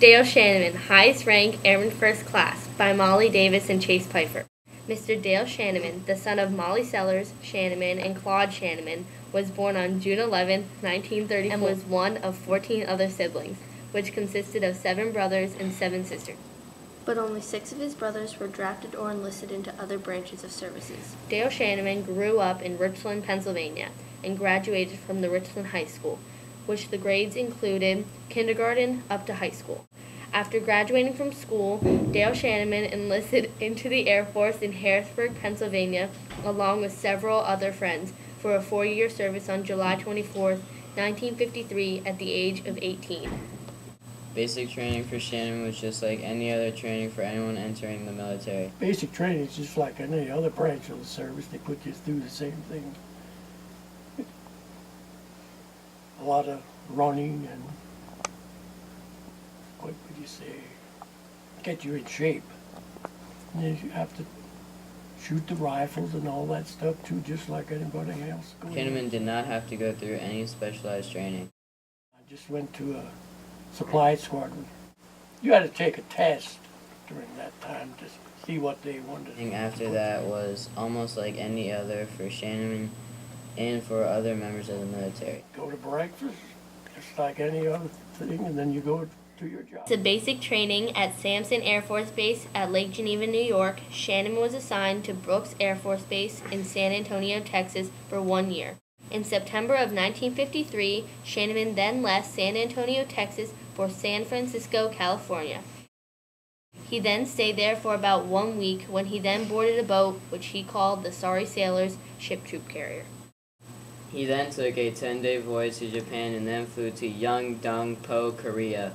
Dale Shanaman, highest rank, Airman First Class, by Molly Davis and Chase Pfeiffer. Mr. Dale Shanaman, the son of Molly Sellers Shanaman and Claude Shanaman, was born on June 11, 1934, and was one of 14 other siblings, which consisted of 7 brothers and 7 sisters. But only 6 of his brothers were drafted or enlisted into other branches of services. Dale Shanaman grew up in Richland, Pennsylvania, and graduated from the Richland High School, which the grades included kindergarten up to high school. After graduating from school, Dale Shanaman enlisted into the Air Force in Harrisburg, Pennsylvania, along with several other friends, for a 4-year service on July 24, 1953, at the age of 18. Basic training for Shanaman was just like any other training for anyone entering the military. Basic training is just like any other branch of the service. They put you through the same thing. A lot of running and, what would you say, get you in shape. And then you have to shoot the rifles and all that stuff too, just like anybody else. Shanaman did not have to go through any specialized training. I just went to a supply squadron. You had to take a test during that time to see what they wanted. And after that was almost like any other for Shanaman and for other members of the military. Go to breakfast, just like any other thing, and then you go to your job. To basic training at Sampson Air Force Base at Lake Geneva, New York, Shanaman was assigned to Brooks Air Force Base in San Antonio, Texas for 1 year. In September of 1953, Shanaman then left San Antonio, Texas for San Francisco, California. He then stayed there for about 1 week when he then boarded a boat which he called the Sorry Sailors Ship Troop Carrier. He then took a 10-day voyage to Japan and then flew to Yeongdong-po, Korea.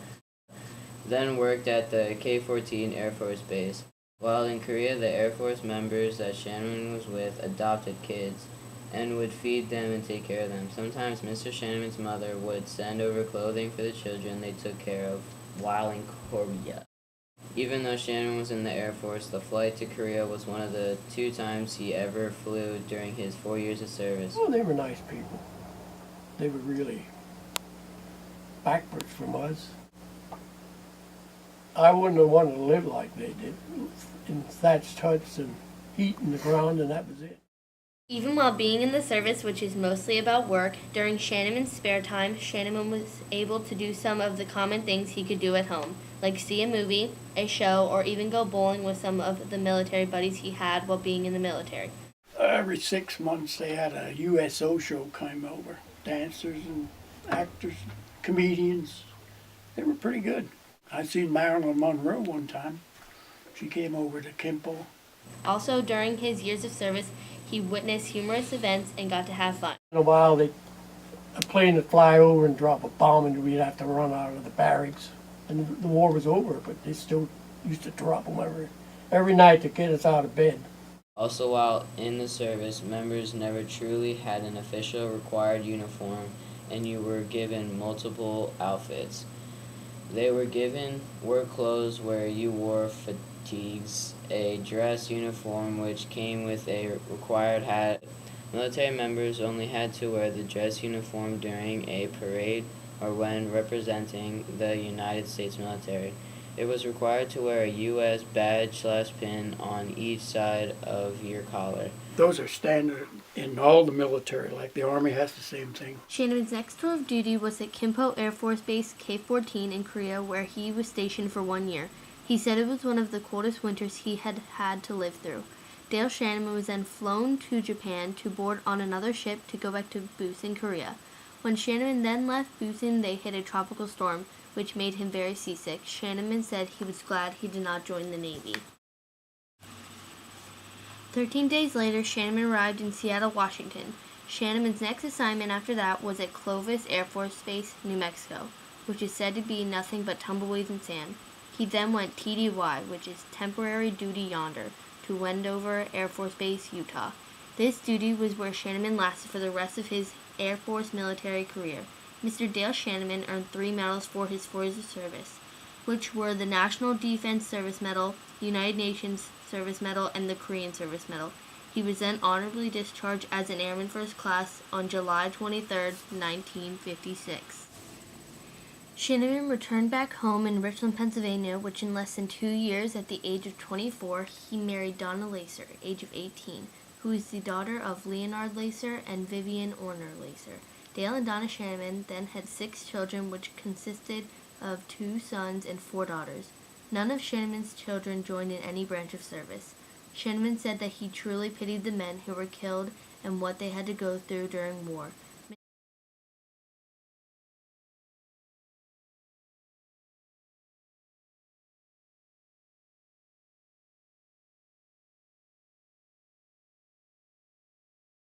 Then worked at the K-14 Air Force Base. While in Korea, the Air Force members that Shanaman was with adopted kids and would feed them and take care of them. Sometimes Mr. Shanaman's mother would send over clothing for the children they took care of while in Korea. Even though Shanaman was in the Air Force, the flight to Korea was one of the 2 times he ever flew during his 4 years of service. Well, they were nice people. They were really backwards from us. I wouldn't have wanted to live like they did, in thatched huts and heat in the ground, and that was it. Even while being in the service, which is mostly about work, during Shanaman's spare time, Shanaman was able to do some of the common things he could do at home, like see a movie, a show, or even go bowling with some of the military buddies he had while being in the military. Every 6 months they had a USO show come over. Dancers and actors, comedians. They were pretty good. I seen Marilyn Monroe one time. She came over to Kimpo. Also, during his years of service, he witnessed humorous events and got to have fun. In a while, a plane would fly over and drop a bomb, and we'd have to run out of the barracks. And the war was over, but they still used to drop them every night to get us out of bed. Also, while in the service, members never truly had an official required uniform, and you were given multiple outfits. They were given work clothes where you wore fatigues, a dress uniform which came with a required hat. Military members only had to wear the dress uniform during a parade or when representing the United States military. It was required to wear a U.S. badge/pin on each side of your collar. Those are standard in all the military, like the Army has the same thing. Shanaman's next tour of duty was at Kimpo Air Force Base K-14 in Korea, where he was stationed for 1 year. He said it was one of the coldest winters he had had to live through. Dale Shanaman was then flown to Japan to board on another ship to go back to Busan, Korea. When Shanaman then left Busan, they hit a tropical storm, which made him very seasick. Shanaman said he was glad he did not join the Navy. 13 days later, Shanaman arrived in Seattle, Washington. Shanaman's next assignment after that was at Clovis Air Force Base, New Mexico, which is said to be nothing but tumbleweeds and sand. He then went TDY, which is Temporary Duty Yonder, to Wendover Air Force Base, Utah. This duty was where Shanaman lasted for the rest of his Air Force military career. Mr. Dale Shanaman earned 3 medals for his 4 years of service, which were the National Defense Service Medal, United Nations Service Medal, and the Korean Service Medal. He was then honorably discharged as an Airman First Class on July 23, 1956. Shanaman returned back home in Richland, Pennsylvania, which in less than 2 years, at the age of 24, he married Donna Lacer, age of 18, who is the daughter of Leonard Lacer and Vivian Orner Lacer. Dale and Donna Shanaman then had 6 children, which consisted of 2 sons and 4 daughters. None of Shanaman's children joined in any branch of service. Shanaman said that he truly pitied the men who were killed and what they had to go through during war.